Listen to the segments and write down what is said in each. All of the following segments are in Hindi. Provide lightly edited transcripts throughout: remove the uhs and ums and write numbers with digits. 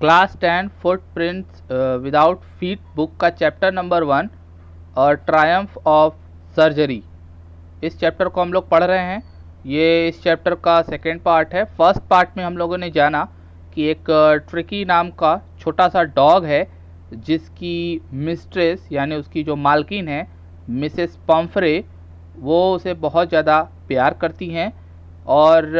Class 10 footprints without feet book का चैप्टर नंबर 1 और ट्रायम्फ ऑफ सर्जरी, इस चैप्टर को हम लोग पढ़ रहे हैं। ये इस चैप्टर का सेकेंड पार्ट है। फर्स्ट पार्ट में हम लोगों ने जाना कि एक ट्रिकी नाम का छोटा सा डॉग है जिसकी मिस्ट्रेस यानी उसकी जो मालकिन है मिसेस पम्फ्रे, वो उसे बहुत ज़्यादा प्यार करती हैं और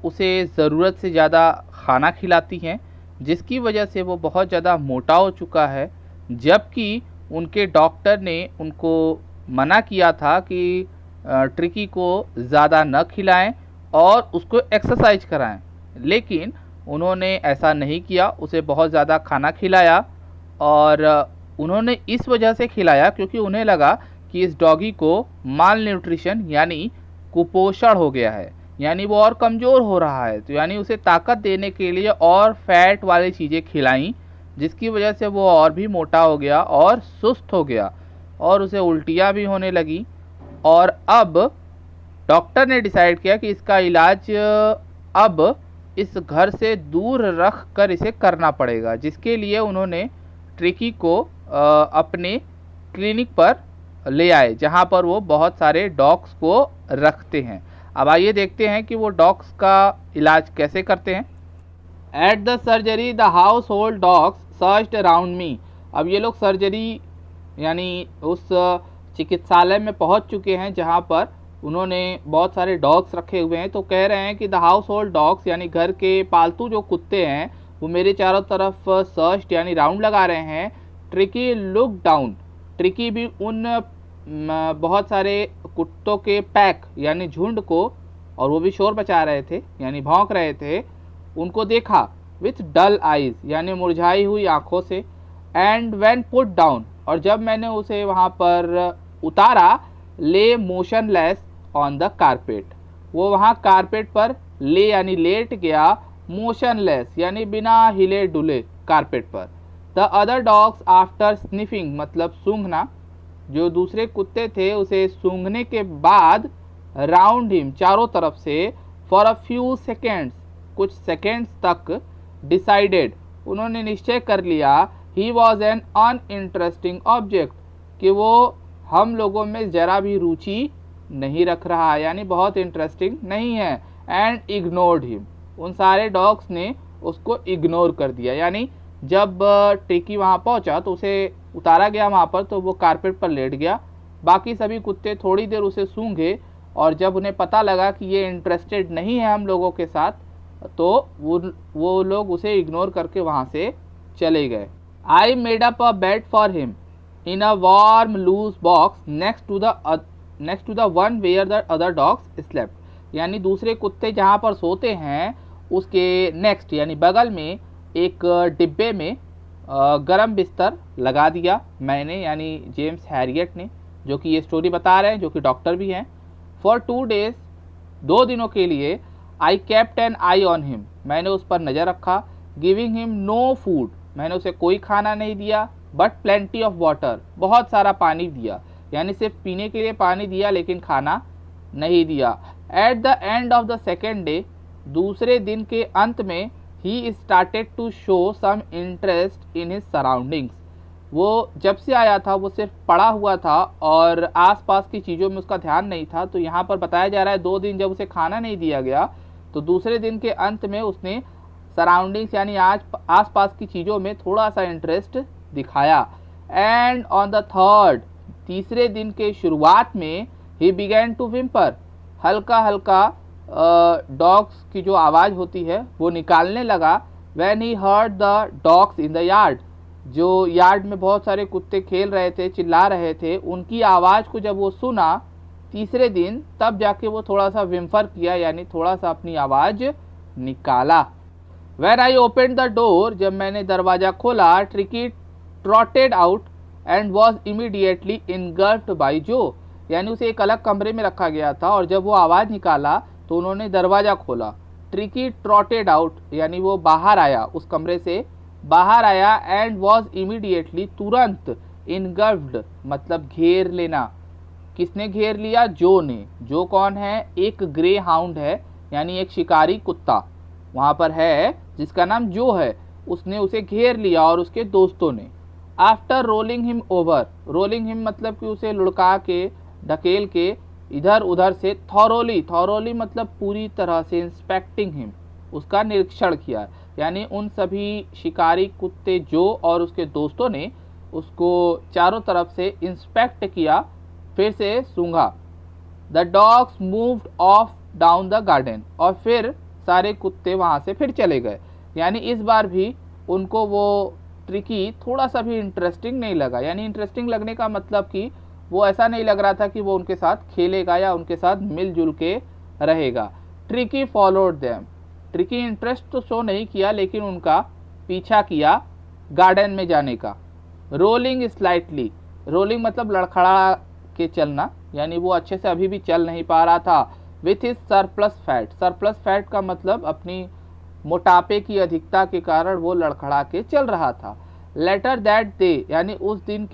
उसे ज़रूरत से ज़्यादा खाना खिलाती हैं, जिसकी वजह से वो बहुत ज़्यादा मोटा हो चुका है। जबकि उनके डॉक्टर ने उनको मना किया था कि ट्रिकी को ज़्यादा न खिलाएं और उसको एक्सरसाइज कराएं, लेकिन उन्होंने ऐसा नहीं किया। उसे बहुत ज़्यादा खाना खिलाया और उन्होंने इस वजह से खिलाया क्योंकि उन्हें लगा कि इस डॉगी को माल न्यूट्रिशन यानी कुपोषण हो गया है, यानी वो और कमज़ोर हो रहा है। तो यानी उसे ताकत देने के लिए और फैट वाली चीज़ें खिलाईं, जिसकी वजह से वो और भी मोटा हो गया और सुस्त हो गया और उसे उल्टियाँ भी होने लगी। और अब डॉक्टर ने डिसाइड किया कि इसका इलाज अब इस घर से दूर रख कर इसे करना पड़ेगा, जिसके लिए उन्होंने ट्रिकी को अपने क्लिनिक पर ले आए जहां पर वो बहुत सारे डॉग्स को रखते हैं। अब आइए देखते हैं कि वो डॉग्स का इलाज कैसे करते हैं। At the surgery the house hold dogs searched around me. अब ये लोग सर्जरी यानी उस चिकित्सालय में पहुंच चुके हैं जहां पर उन्होंने बहुत सारे डॉग्स रखे हुए हैं। तो कह रहे हैं कि द हाउस होल्ड डॉग्स यानी घर के पालतू जो कुत्ते हैं वो मेरे चारों तरफ सर्च यानी राउंड लगा रहे हैं। Tricky look down. ट्रिकी भी उन बहुत सारे कुत्तों के पैक यानी झुंड को, और वो भी शोर मचा रहे थे यानी भौंक रहे थे, उनको देखा विथ डल आइज यानी मुरझाई हुई आंखों से। एंड व्हेन पुट डाउन, और जब मैंने उसे वहाँ पर उतारा, ले मोशनलेस ऑन द कारपेट, वो वहाँ कारपेट पर ले यानी लेट गया, मोशनलेस यानी बिना हिले डुले कारपेट पर। The other dogs after sniffing मतलब सूंघना, जो दूसरे कुत्ते थे उसे सूंघने के बाद राउंड हिम चारों तरफ से फॉर अ फ्यू सेकेंड्स कुछ सेकेंड्स तक डिसाइडेड उन्होंने निश्चय कर लिया he was an uninteresting object कि वो हम लोगों में ज़रा भी रुचि नहीं रख रहा है यानी बहुत इंटरेस्टिंग नहीं है। एंड इग्नोर्ड हिम, उन सारे डॉग्स ने उसको इग्नोर कर दिया। यानी जब ट्रिकी वहाँ पहुँचा तो उसे उतारा गया वहाँ पर, तो वो कारपेट पर लेट गया। बाकी सभी कुत्ते थोड़ी देर उसे सूंघे और जब उन्हें पता लगा कि ये इंटरेस्टेड नहीं है हम लोगों के साथ, तो वो लोग उसे इग्नोर करके वहाँ से चले गए। I made up a bed for him in a warm loose box next to the one where the other dogs slept, यानी दूसरे कुत्ते जहाँ पर सोते हैं उसके नेक्स्ट यानी बगल में एक डिब्बे में गरम बिस्तर लगा दिया मैंने यानी जेम्स हैरियट ने, जो कि ये स्टोरी बता रहे हैं, जो कि डॉक्टर भी हैं। फॉर 2 days 2 दिनों के लिए I kept an eye on him, मैंने उस पर नज़र रखा। गिविंग हिम नो फूड, मैंने उसे कोई खाना नहीं दिया, बट प्लेंटी ऑफ वाटर, बहुत सारा पानी दिया, यानी सिर्फ पीने के लिए पानी दिया लेकिन खाना नहीं दिया। At the end of the second day, दूसरे दिन के अंत में, he started to show some interest in his surroundings, वो जब से आया था वो सिर्फ पड़ा हुआ था और आसपास की चीज़ों में उसका ध्यान नहीं था। तो यहाँ पर बताया जा रहा है 2 दिन जब उसे खाना नहीं दिया गया तो दूसरे दिन के अंत में उसने सराउंडिंग्स यानी आसपास की चीज़ों में थोड़ा सा इंटरेस्ट दिखाया। एंड ऑन द थर्ड, तीसरे दिन के शुरुआत में, ही बिगैन टू विम्पर, हल्का हल्का डॉग्स की जो आवाज़ होती है वो निकालने लगा। When he heard the dogs in the yard, जो यार्ड में बहुत सारे कुत्ते खेल रहे थे, चिल्ला रहे थे, उनकी आवाज़ को जब वो सुना तीसरे दिन, तब जाके वो थोड़ा सा विम्फर किया यानी थोड़ा सा अपनी आवाज़ निकाला। When I open the door, जब मैंने दरवाज़ा खोला, Tricki trotted out and was immediately engulfed by जो, यानी उसे एक अलग कमरे में रखा गया था और जब वो आवाज़ निकाला तो उन्होंने दरवाज़ा खोला। ट्रिकी ट्रॉटेड आउट यानी वो बाहर आया, उस कमरे से बाहर आया। एंड वॉज इमीडिएटली, तुरंत, इनगल्फ्ड मतलब घेर लेना। किसने घेर लिया? जो ने। जो कौन है? एक ग्रे हाउंड है यानी एक शिकारी कुत्ता वहाँ पर है जिसका नाम जो है। उसने उसे घेर लिया और उसके दोस्तों ने। After rolling him over, rolling him मतलब कि उसे लुढ़का के, ढकेल के इधर उधर से, थॉरोली मतलब पूरी तरह से, इंस्पेक्टिंग हिम उसका निरीक्षण किया, यानी उन सभी शिकारी कुत्ते जो और उसके दोस्तों ने उसको चारों तरफ से इंस्पेक्ट किया, फिर से सूंघा। The dogs moved off down the garden, और फिर सारे कुत्ते वहाँ से फिर चले गए। यानी इस बार भी उनको वो ट्रिकी थोड़ा सा भी इंटरेस्टिंग नहीं लगा। यानी इंटरेस्टिंग लगने का मतलब कि वो ऐसा नहीं लग रहा था कि वो उनके साथ खेलेगा या उनके साथ मिलजुल के रहेगा। Tricky followed them, tricky interest तो शो नहीं किया लेकिन उनका पीछा किया गार्डन में जाने का। रोलिंग स्लाइटली, रोलिंग मतलब लड़खड़ा के चलना, यानी वो अच्छे से अभी भी चल नहीं पा रहा था। With his surplus fat, surplus fat का मतलब अपनी मोटापे की अधिकता के कारण वो लड़खड़ा के चल रहा था। लेटर दैट डे, यानी उस दिन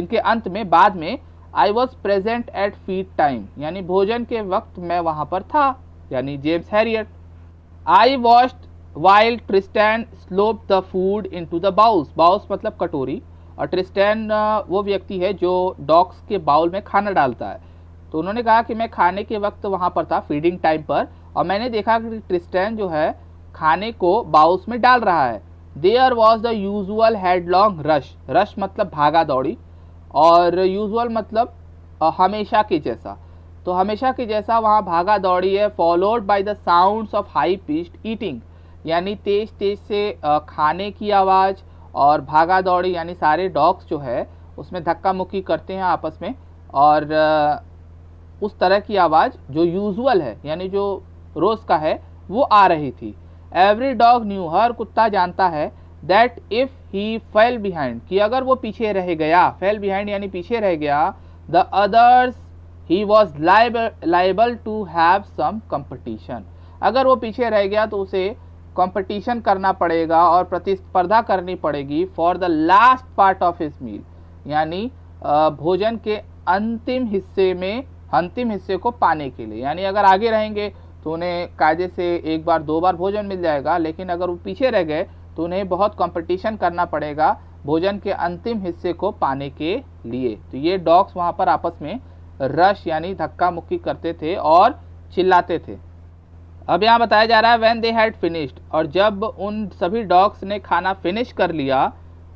के अंत में, बाद में, I was present at feed time, यानी भोजन के वक्त मैं वहां पर था, यानी James Herriot. I watched while Tristan slop the food into the bowls, bowls मतलब कटोरी, और ट्रिस्टैन वो व्यक्ति है जो डॉग्स के बाउल में खाना डालता है। तो उन्होंने कहा कि मैं खाने के वक्त वहाँ पर था, फीडिंग टाइम पर, और मैंने देखा कि ट्रिस्टैन जो है खाने को बाउल्स में डाल रहा है। There was the usual headlong rush, rush मतलब भागा दौड़ी, और यूजुअल मतलब हमेशा के जैसा, तो हमेशा के जैसा वहाँ भागा दौड़ी है। Followed by the sounds of high pitched eating, यानी तेज तेज से खाने की आवाज़, और भागा दौड़ी यानी सारे डॉग्स जो है उसमें धक्का मुक्की करते हैं आपस में, और उस तरह की आवाज़ जो यूजुअल है यानी जो रोज़ का है वो आ रही थी। एवरी डॉग न्यू, हर कुत्ता जानता है, that if he fail behind, कि अगर वो पीछे रह गया, फेल बिहाइंड यानी पीछे रह गया, the others he was liable to have some competition, अगर वो पीछे रह गया तो उसे कंपटीशन करना पड़ेगा और प्रतिस्पर्धा करनी पड़ेगी for the last part of his meal, यानी भोजन के अंतिम हिस्से को पाने के लिए। यानी अगर आगे रहेंगे तो उन्हें कायदे से एक बार दो बार भोजन मिल जाएगा, लेकिन अगर वो पीछे रह गए तो उन्हें बहुत कंपटीशन करना पड़ेगा भोजन के अंतिम हिस्से को पाने के लिए। तो ये डॉग्स वहाँ पर आपस में रश यानी धक्का मुक्की करते थे और चिल्लाते थे। अब यहाँ बताया जा रहा है व्हेन दे हैड फिनिश्ड, और जब उन सभी डॉग्स ने खाना फिनिश कर लिया,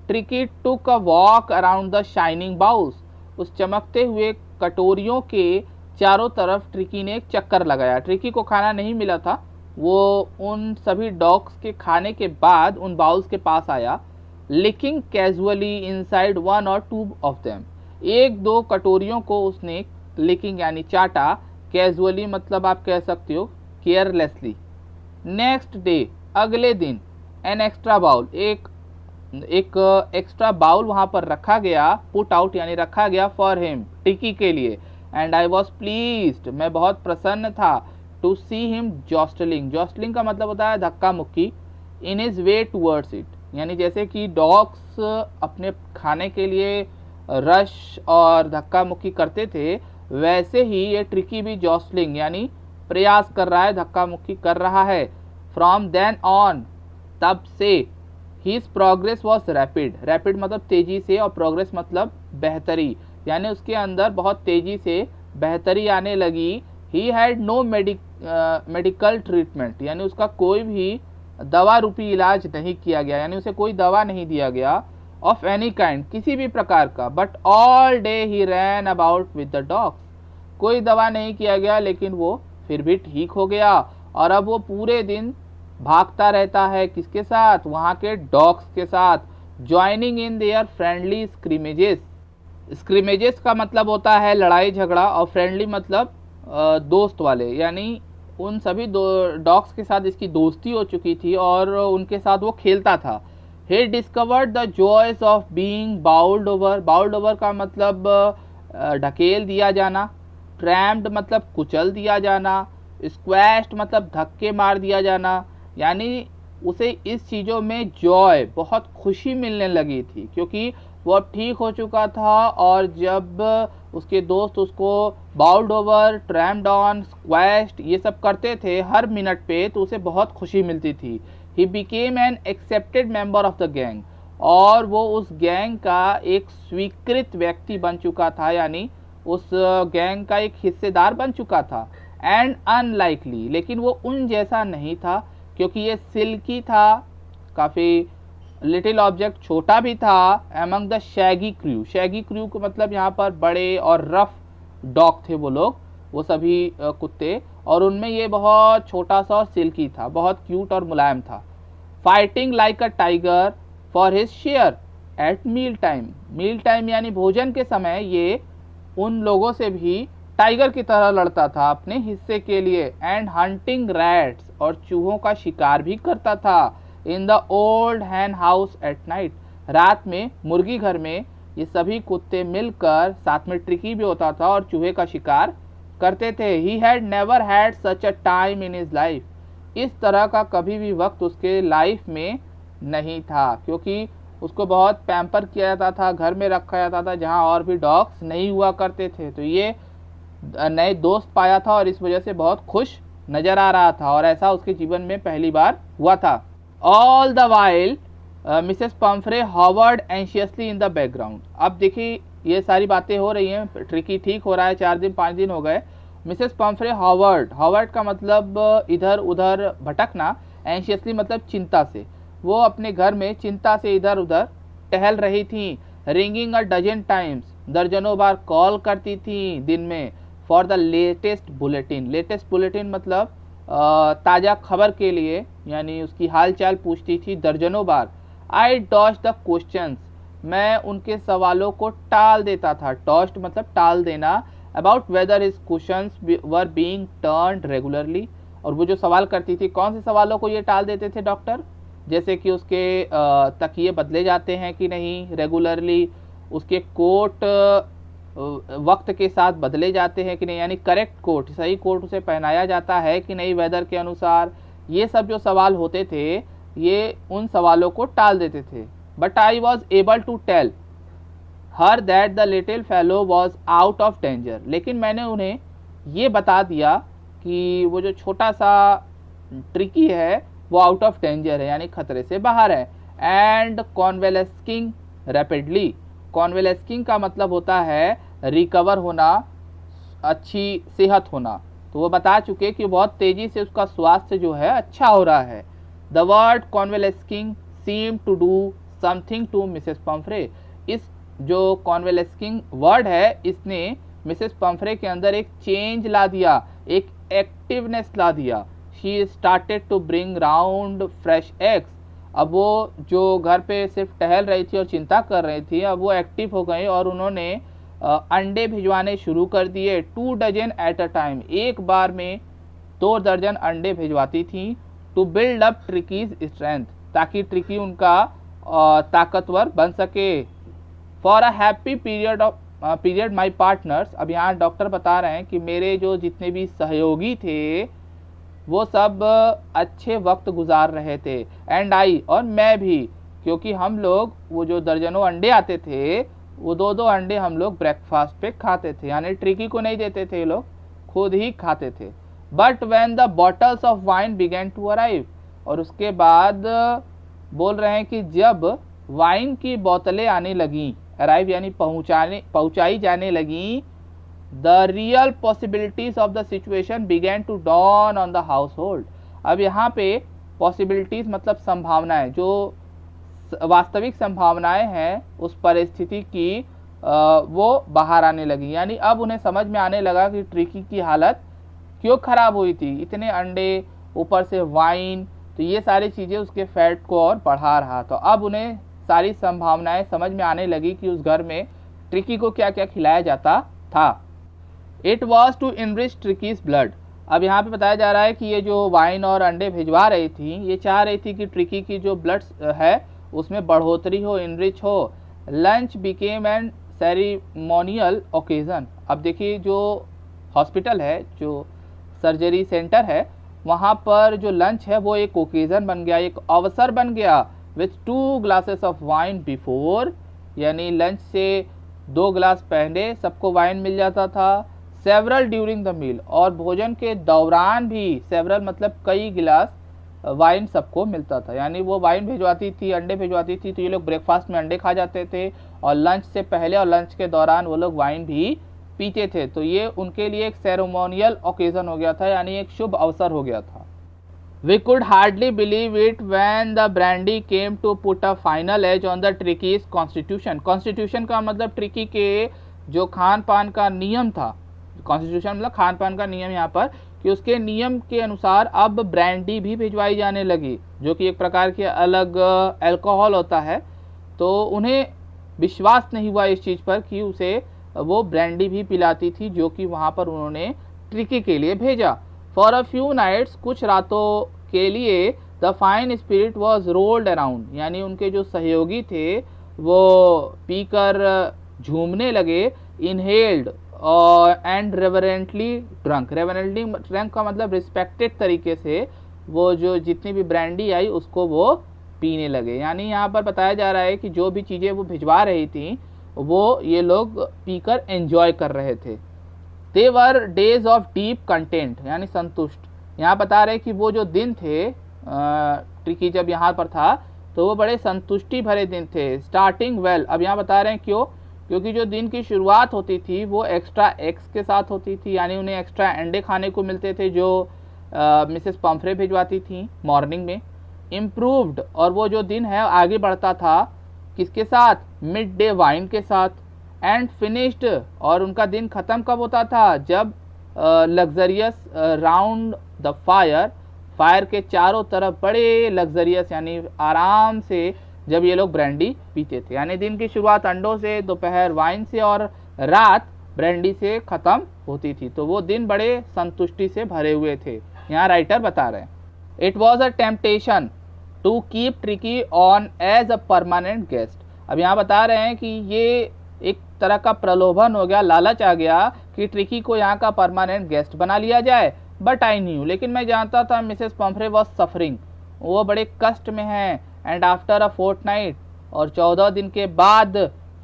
tricky took a walk around the shining bowls, उस चमकते हुए कटोरियों के चारों तरफ ट्रिकी ने एक चक्कर लगाया। ट्रिकी को खाना नहीं मिला था, वो उन सभी डॉग्स के खाने के बाद उन बाउल्स के पास आया। लिकिंग कैजुअली इनसाइड वन और टू ऑफ देम, एक दो कटोरियों को उसने लिकिंग यानी चाटा, कैजुअली मतलब आप कह सकते हो केयरलेसली। नेक्स्ट डे, अगले दिन, एन एक्स्ट्रा बाउल, एक एक्स्ट्रा बाउल वहाँ पर रखा गया, पुट आउट यानी रखा गया फॉर हिम, टिकी के लिए। एंड आई वॉज प्लीज्ड, मैं बहुत प्रसन्न था, टू सी हिम जॉस्टलिंग, जॉस्टलिंग का मतलब होता है धक्का मुक्की, in his way towards it, यानी जैसे कि डॉग्स अपने खाने के लिए रश और धक्का मुक्की करते थे, वैसे ही ये ट्रिकी भी जॉस्टलिंग यानी प्रयास कर रहा है, धक्का मुक्की कर रहा है। फ्रॉम देन ऑन, तब से, his progress was rapid, rapid मतलब तेजी से और प्रोग्रेस मतलब बेहतरी, यानी उसके अंदर बहुत तेजी से बेहतरी आने लगी। He had no medical treatment, यानी उसका कोई भी दवा रूपी इलाज नहीं किया गया, यानी उसे कोई दवा नहीं दिया गया, ऑफ एनी काइंड, किसी भी प्रकार का। But all day he ran about with the dogs, कोई दवा नहीं किया गया लेकिन वो फिर भी ठीक हो गया, और अब वो पूरे दिन भागता रहता है, किसके साथ, वहाँ के डॉग्स के साथ। ज्वाइनिंग इन देयर फ्रेंडली स्क्रीमेजेस, स्क्रीमेजेस का मतलब होता है लड़ाई झगड़ा, और फ्रेंडली मतलब दोस्त वाले, यानी उन सभी डॉग्स के साथ इसकी दोस्ती हो चुकी थी और उनके साथ वो खेलता था। He discovered the joys of being bowled over, bowled over का मतलब ढकेल दिया जाना, ट्रैम्प्ड मतलब कुचल दिया जाना, स्क्वैश्ड मतलब धक्के मार दिया जाना, यानी उसे इस चीज़ों में जॉय, बहुत खुशी मिलने लगी थी, क्योंकि वो अब ठीक हो चुका था, और जब उसके दोस्त उसको बाउल्ड ओवर, ट्रैम्प्ड ऑन, स्क्वैश्ड ये सब करते थे हर मिनट पे, तो उसे बहुत खुशी मिलती थी। He became an accepted member of the gang, और वो उस गैंग का एक स्वीकृत व्यक्ति बन चुका था, यानी उस गैंग का एक हिस्सेदार बन चुका था। एंड अनलाइकली, लेकिन वो उन जैसा नहीं था, क्योंकि ये सिल्की था, काफ़ी लिटिल ऑब्जेक्ट छोटा भी था। Among the Shaggy crew, Shaggy crew को मतलब यहाँ पर बड़े और रफ डॉग थे वो लोग, वो सभी कुत्ते, और उनमें ये बहुत छोटा सा और सिल्की था, बहुत क्यूट और मुलायम था। Fighting like a tiger for his share at meal time, meal time यानी भोजन के समय ये उन लोगों से भी टाइगर की तरह लड़ता था अपने हिस्से के लिए। एंड हंटिंग रैट्स, और चूहों का शिकार भी करता था। In the old hen house at night, रात में मुर्गी घर में ये सभी कुत्ते मिलकर, साथ में ट्रिकी भी होता था और चूहे का शिकार करते थे। He had never had such a time in his life, इस तरह का कभी भी वक्त उसके लाइफ में नहीं था, क्योंकि उसको बहुत पैम्पर किया जाता था, घर में रखा जाता था जहाँ और भी डॉग्स नहीं हुआ करते थे। तो ये नए दोस्त पाया था और इस वजह से बहुत खुश नजर आ रहा था, और ऐसा उसके जीवन में पहली बार हुआ था। All the while Mrs Pomfrey Howard anxiously in the background. अब देखिए ये सारी बातें हो रही हैं, ट्रिकी ठीक हो रहा है, 4 दिन 5 दिन हो गए। मिसेस पम्फ्रे हॉवर्ड, हॉवर्ड का मतलब इधर उधर भटकना, एंशियसली मतलब चिंता से, वो अपने घर में चिंता से इधर उधर टहल रही थी। रिंगिंग अ डजन टाइम्स, दर्जनों बार कॉल करती थी दिन में। For the latest bulletin, latest bulletin मतलब ताज़ा खबर के लिए, यानी उसकी हाल चाल पूछती थी दर्जनों बार। आई डॉज द क्वेश्चंस, मैं उनके सवालों को टाल देता था। टॉस्ट मतलब टाल देना। About whether his questions were being turned regularly, और वो जो सवाल करती थी, कौन से सवालों को ये टाल देते थे डॉक्टर, जैसे कि उसके तकिए बदले जाते हैं कि नहीं रेगुलरली, उसके कोट वक्त के साथ बदले जाते हैं कि नहीं, यानी करेक्ट कोट, सही कोट उसे पहनाया जाता है कि नहीं वेदर के अनुसार। ये सब जो सवाल होते थे ये उन सवालों को टाल देते थे। But I was able to tell her that the little fellow was out of danger, लेकिन मैंने उन्हें ये बता दिया कि वो जो छोटा सा ट्रिकी है वो आउट ऑफ डेंजर है, यानी खतरे से बाहर है। एंड कॉन्वेलेस्किंग रैपिडली, कॉन्वेलेस्किंग का मतलब होता है रिकवर होना, अच्छी सेहत होना, तो वो बता चुके कि बहुत तेज़ी से उसका स्वास्थ्य जो है अच्छा हो रहा है। The word convalescing seem to do something to Mrs Pumphrey, इस जो कॉन्वेलेस्किंग वर्ड है इसने मिसेस पम्फ्रे के अंदर एक चेंज ला दिया, एक एक्टिवनेस ला दिया। She started to bring round fresh eggs, अब वो जो घर पे सिर्फ टहल रही थी और चिंता कर रही थी, अब वो एक्टिव हो गई और उन्होंने अंडे भिजवाने शुरू कर दिए। 2 डजन एट अ टाइम, एक बार में 2 दर्जन अंडे भिजवाती थी। To build up Tricki's strength, ताकि ट्रिकी उनका ताकतवर बन सके। For a happy period my partners, अब यहाँ डॉक्टर बता रहे हैं कि मेरे जो जितने भी सहयोगी थे वो सब अच्छे वक्त गुजार रहे थे। एंड आई, और मैं भी, क्योंकि हम लोग वो जो दर्जनों अंडे आते थे वो 2-2 अंडे हम लोग ब्रेकफास्ट पे खाते थे, यानी ट्रिकी को नहीं देते थे, ये लोग खुद ही खाते थे। But when the bottles of wine began to arrive, और उसके बाद बोल रहे हैं कि जब वाइन की बोतलें आने लगी, अराइव यानी पहुँचाई जाने लगी, the real possibilities of the situation began to dawn on the household. अब यहाँ पे पॉसिबिलिटीज मतलब संभावनाएं, जो वास्तविक संभावनाएं हैं उस परिस्थिति की वो बाहर आने लगी, यानी अब उन्हें समझ में आने लगा कि ट्रिकी की हालत क्यों खराब हुई थी। इतने अंडे, ऊपर से वाइन, तो ये सारी चीज़ें उसके फैट को और बढ़ा रहा। तो अब उन्हें सारी संभावनाएं समझ में आने लगी कि उस घर में ट्रिकी को क्या क्या खिलाया जाता था। It was to enrich Tricki's blood, अब यहाँ पे बताया जा रहा है कि ये जो वाइन और अंडे भिजवा रही थी ये चाह रही थी कि ट्रिकी की जो ब्लड है उसमें बढ़ोतरी हो, इनरिच हो। Lunch became an ceremonial occasion, अब देखिए जो हॉस्पिटल है, जो सर्जरी सेंटर है, वहाँ पर जो लंच है वो एक ओकेजन बन गया, एक अवसर बन गया। With 2 glasses of wine before, यानी लंच से 2 गिलास पहले सबको वाइन मिल जाता था। सेवरल ड्यूरिंग द मील, और भोजन के दौरान भी, सेवरल मतलब कई गिलास, वाइन सबको मिलता था। यानी वो वाइन भिजवाती थी, अंडे भिजवाती थी, तो ये लोग ब्रेकफास्ट में अंडे खा जाते थे और लंच से पहले और लंच के दौरान वो लोग वाइन भी पीते थे। तो ये उनके लिए एक सेरेमोनियल ओकेजन हो गया था, यानी एक शुभ अवसर हो गया था। We could hardly believe it when the brandy came to put a final edge on the Tricky's constitution. Constitution का मतलब ट्रिकी के जो खान पान का नियम था, कॉन्स्टिट्यूशन मतलब खान पान का नियम यहाँ पर, कि उसके नियम के अनुसार अब ब्रांडी भी भिजवाई जाने लगी, जो कि एक प्रकार की अलग अल्कोहल होता है। तो उन्हें विश्वास नहीं हुआ इस चीज़ पर कि उसे वो ब्रांडी भी पिलाती थी, जो कि वहाँ पर उन्होंने ट्रिकी के लिए भेजा। फॉर अ फ्यू नाइट्स, कुछ रातों के लिए, the fine spirit was rolled around, यानी उनके जो सहयोगी थे वो पीकर झूमने लगे। Inhaled and reverently drunk, reverently drunk का मतलब रिस्पेक्टेड तरीके से वो जो जितनी भी ब्रांडी आई उसको वो पीने लगे। यानी यहाँ पर बताया जा रहा है कि जो भी चीज़ें वो भिजवा रही थी वो ये लोग पीकर एंजॉय कर रहे थे। दे वर डेज ऑफ डीप कंटेंट, यानी संतुष्ट। यहाँ बता रहे कि वो जो दिन थे ट्रिकी जब यहाँ पर था तो वो बड़े संतुष्टि भरे दिन थे। स्टार्टिंग वेल, अब यहाँ बता रहे हैं क्यों, क्योंकि जो दिन की शुरुआत होती थी वो एक्स्ट्रा एग्स के साथ होती थी, यानी उन्हें एक्स्ट्रा अंडे खाने को मिलते थे जो मिसेस पम्फ्रे भिजवाती थी मॉर्निंग में। इम्प्रूव्ड, और वो जो दिन है आगे बढ़ता था किसके साथ, मिड डे वाइन के साथ। एंड फिनिश्ड, और उनका दिन ख़त्म कब होता था, जब luxurious round the fire, fire के चारों तरफ बड़े लग्जरियस यानी आराम से जब ये लोग ब्रांडी पीते थे। यानी दिन की शुरुआत अंडों से, दोपहर वाइन से और रात ब्रांडी से ख़त्म होती थी। तो वो दिन बड़े संतुष्टि से भरे हुए थे, यहाँ राइटर बता रहे हैं। It was a temptation to keep Tricki on as a permanent guest. अब यहाँ बता रहे हैं कि ये एक तरह का प्रलोभन हो गया, लालच आ गया कि ट्रिकी को यहाँ का परमानेंट गेस्ट बना लिया जाए। बट आई न्यू, लेकिन मैं जानता था मिसेस पम्फ्रे वॉज सफरिंग, वो बड़े कष्ट में हैं। एंड आफ्टर अ फोर्टनाइट, और 14 दिन के बाद,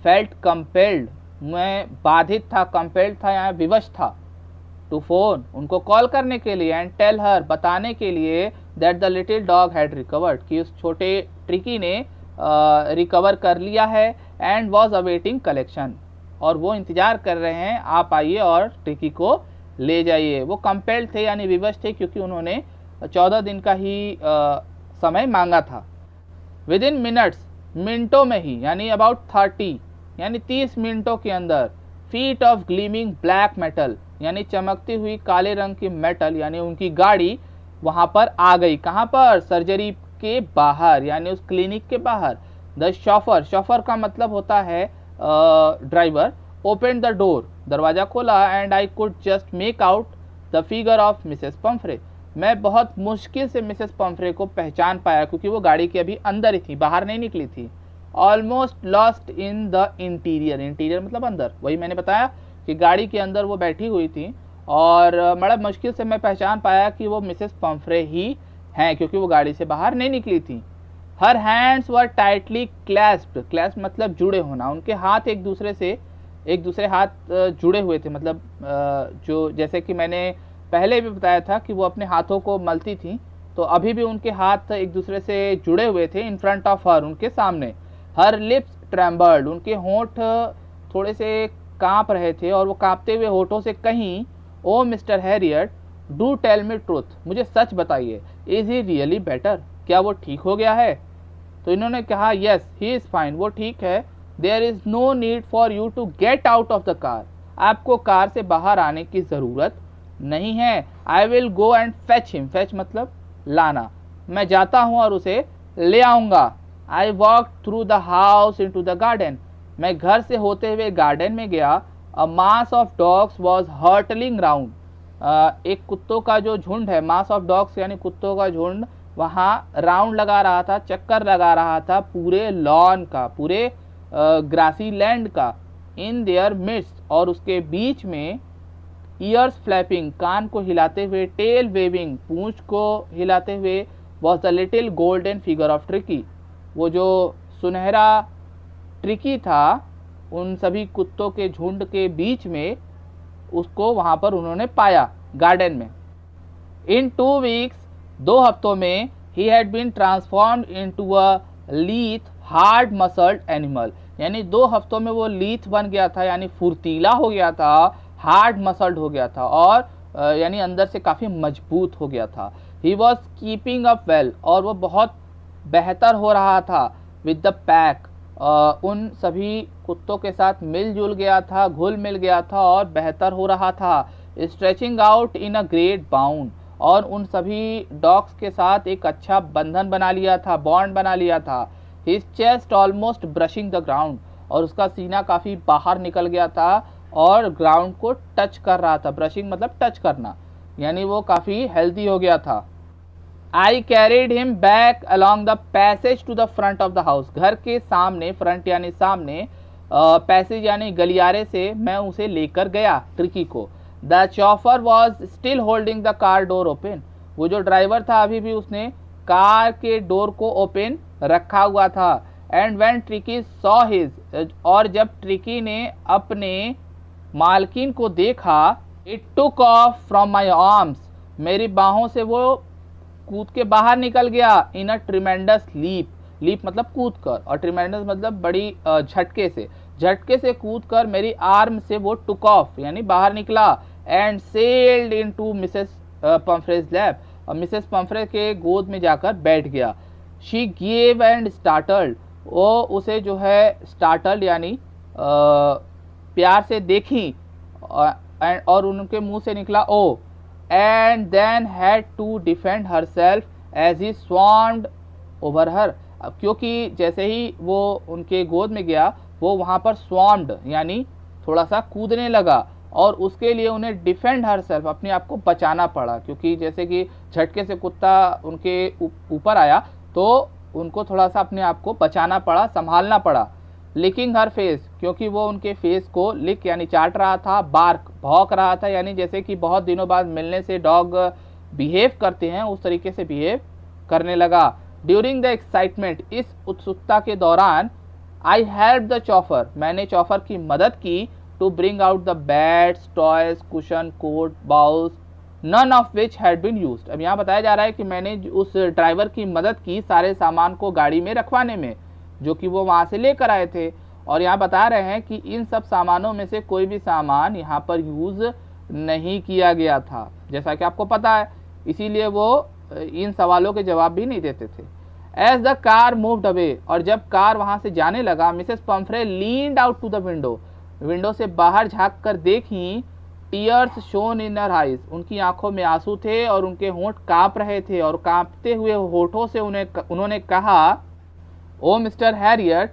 फेल्ट कंपेल्ड, मैं बाधित था, कंपेल्ड था यहाँ विवश था, टू फोन, उनको कॉल करने के लिए, एंड टेल हर, बताने के लिए, that the little dog had recovered, कि उस छोटे ट्रिकी ने रिकवर कर लिया है। एंड वॉज अवेटिंग कलेक्शन, और वो इंतज़ार कर रहे हैं आप आइए और ट्रिकी को ले जाइए। वो कंपेल्ड थे यानी विवश थे, क्योंकि उन्होंने 14 दिन का ही समय मांगा था। विद इन मिनट्स, मिनटों में ही, यानी अबाउट 30 यानी 30 मिनटों के अंदर, feet of gleaming black metal, यानी चमकती हुई काले रंग की मेटल, यानी उनकी गाड़ी वहाँ पर आ गई। कहाँ पर, सर्जरी के बाहर, यानी उस क्लिनिक के बाहर। द शॉफर, शॉफर का मतलब होता है ड्राइवर, ओपन द डोर, दरवाज़ा खोला, and I could just make out the figure of Mrs Pomfrey, मैं बहुत मुश्किल से मिसेस पम्फ्रे को पहचान पाया, क्योंकि वो गाड़ी के अभी अंदर ही थी, बाहर नहीं निकली थी। Almost lost in the interior, interior मतलब अंदर, वही मैंने बताया कि गाड़ी के अंदर वो बैठी हुई थी, और बड़ा मुश्किल से मैं पहचान पाया कि वो मिसेस पम्फ्रे ही हैं, क्योंकि वो गाड़ी से बाहर नहीं निकली थी। Her hands were tightly clasped, clasp मतलब जुड़े होना, उनके हाथ एक दूसरे हाथ जुड़े हुए थे, मतलब जो जैसे कि मैंने पहले भी बताया था कि वो अपने हाथों को मलती थी, तो अभी भी उनके हाथ एक दूसरे से जुड़े हुए थे। इन फ्रंट ऑफ हर, उनके सामने। हर लिप्स ट्रेम्बल्ड, उनके होंठ थोड़े से कांप रहे थे, और वो कांपते हुए होठों से कहीं, oh Mr Herriot, do tell me truth, मुझे सच बताइए, इज ही रियली बेटर, क्या वो ठीक हो गया है। तो इन्होंने कहा यस ही इज़ फाइन, वो ठीक है। There is no need for you to get out of the car, आपको कार से बाहर आने की ज़रूरत नहीं है। I will go and fetch him, fetch मतलब लाना, मैं जाता हूँ और उसे ले आऊँगा। I walk through the house into the garden, मैं घर से होते हुए गार्डन में गया। A mass of dogs was hurtling round, एक कुत्तों का जो झुंड है, मास ऑफ डॉग्स यानी कुत्तों का झुंड, वहाँ राउंड लगा रहा था, चक्कर लगा रहा था पूरे लॉन का, पूरे ग्रासी लैंड का। इन देयर मिड्स, और उसके बीच में, ईयर्स फ्लैपिंग, कान को हिलाते हुए, टेल वेविंग, पूंछ को हिलाते हुए, was the little golden figure of tricky, वो जो सुनहरा ट्रिकी था उन सभी कुत्तों के झुंड के बीच में, उसको वहाँ पर उन्होंने पाया गार्डन में। इन 2 वीक्स, 2 हफ्तों में, he had been transformed into a lithe hard muscled animal, यानी 2 हफ्तों में वो लीथ बन गया था, यानी फुर्तीला हो गया था, हार्ड मसल्ड हो गया था और यानी अंदर से काफ़ी मजबूत हो गया था। He was keeping up well, और वो बहुत बेहतर हो रहा था विद द पैक, उन सभी कुत्तों के साथ मिलजुल गया था, घुल मिल गया था और बेहतर हो रहा था। Stretching out in a great bound, और उन सभी डॉग्स के साथ एक अच्छा बंधन बना लिया था, बॉन्ड बना लिया था। His chest almost brushing the ground, और उसका सीना काफ़ी बाहर निकल गया था और ग्राउंड को टच कर रहा था। ब्रशिंग मतलब टच करना, यानी वो काफ़ी हेल्दी हो गया था। I carried him back along the passage to the front of the house, घर के सामने, फ्रंट यानी सामने, पैसेज यानी गलियारे से मैं उसे लेकर गया, ट्रिकी को। The chauffeur was still holding the car door open, वो जो ड्राइवर था अभी भी उसने कार के डोर को ओपन रखा हुआ था। And when tricky saw his, और जब ट्रिकी ने अपने मालकिन को देखा, it took off from my arms, मेरी बाहों से वो कूद के बाहर निकल गया। इन अ ट्रिमेंडस लीप, लीप मतलब कूद कर, और ट्रिमेंडस मतलब बड़ी झटके से कूद कर मेरी आर्म से वो टुक ऑफ यानी बाहर निकला। And sailed into Mrs Pumphrey's lap, और मिसेस पम्फ्रे के गोद में जाकर बैठ गया। शी गेव एंड स्टार्टल्ड, वो उसे जो है स्टार्टल्ड यानी प्यार से देखी, और उनके मुंह से निकला oh, and then had to defend herself as he swarmed over her, क्योंकि जैसे ही वो उनके गोद में गया वो वहाँ पर स्वार्म्ड यानी थोड़ा सा कूदने लगा, और उसके लिए उन्हें डिफेंड हर सेल्फ, अपने आप को बचाना पड़ा, क्योंकि जैसे कि झटके से कुत्ता उनके ऊपर आया तो उनको थोड़ा सा अपने आप को बचाना पड़ा, संभालना पड़ा। लिकिंग हर फेस, क्योंकि वो उनके फेस को लिक यानी चाट रहा था, बार्क भौंक रहा था, यानी जैसे कि बहुत दिनों बाद मिलने से डॉग बिहेव करते हैं उस तरीके से बिहेव करने लगा। ड्यूरिंग द एक्साइटमेंट, इस उत्सुकता के दौरान, आई हेल्प द चॉफर, मैंने चॉफर की मदद की, to bring out the beds, toys, cushion, coat, bowls, none of which had been used. अब यहाँ बताया जा रहा है कि मैंने उस ड्राइवर की मदद की सारे सामान को गाड़ी में रखवाने में, जो कि वो वहाँ से लेकर आए थे, और यहाँ बता रहे हैं कि इन सब सामानों में से कोई भी सामान यहाँ पर यूज़ नहीं किया गया था, जैसा कि आपको पता है, इसीलिए वो इन सवालों के जवाब भी नहीं देते थे। As the car moved away, और जब कार वहाँ से जाने लगा, Mrs Pumphrey leaned out to the window, window से बाहर झाँक कर देखी। Tears shone in her eyes, उनकी आंखों में आंसू थे और उनके होंठ कांप रहे थे, और कांपते हुए होठों से उन्होंने कहा, oh Mr Herriot,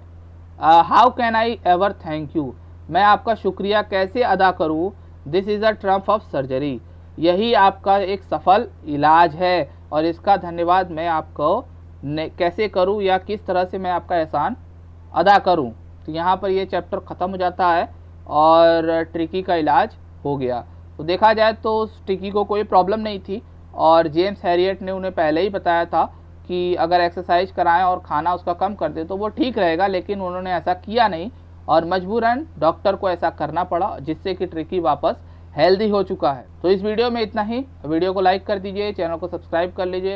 how can I ever thank you, मैं आपका शुक्रिया कैसे अदा करूं। This is a triumph of surgery, यही आपका एक सफल इलाज है, और इसका धन्यवाद मैं आपको कैसे करूं या किस तरह से मैं आपका एहसान अदा करूं। तो यहाँ पर ये चैप्टर ख़त्म हो जाता है और ट्रिकी का इलाज हो गया। तो देखा जाए तो उस ट्रिकी को कोई प्रॉब्लम नहीं थी, और जेम्स हैरियट ने उन्हें पहले ही बताया था कि अगर एक्सरसाइज कराएं और खाना उसका कम कर दें तो वो ठीक रहेगा, लेकिन उन्होंने ऐसा किया नहीं और मजबूरन डॉक्टर को ऐसा करना पड़ा, जिससे कि ट्रिकी वापस हेल्दी हो चुका है। तो इस वीडियो में इतना ही। वीडियो को लाइक कर दीजिए, चैनल को सब्सक्राइब कर लीजिए।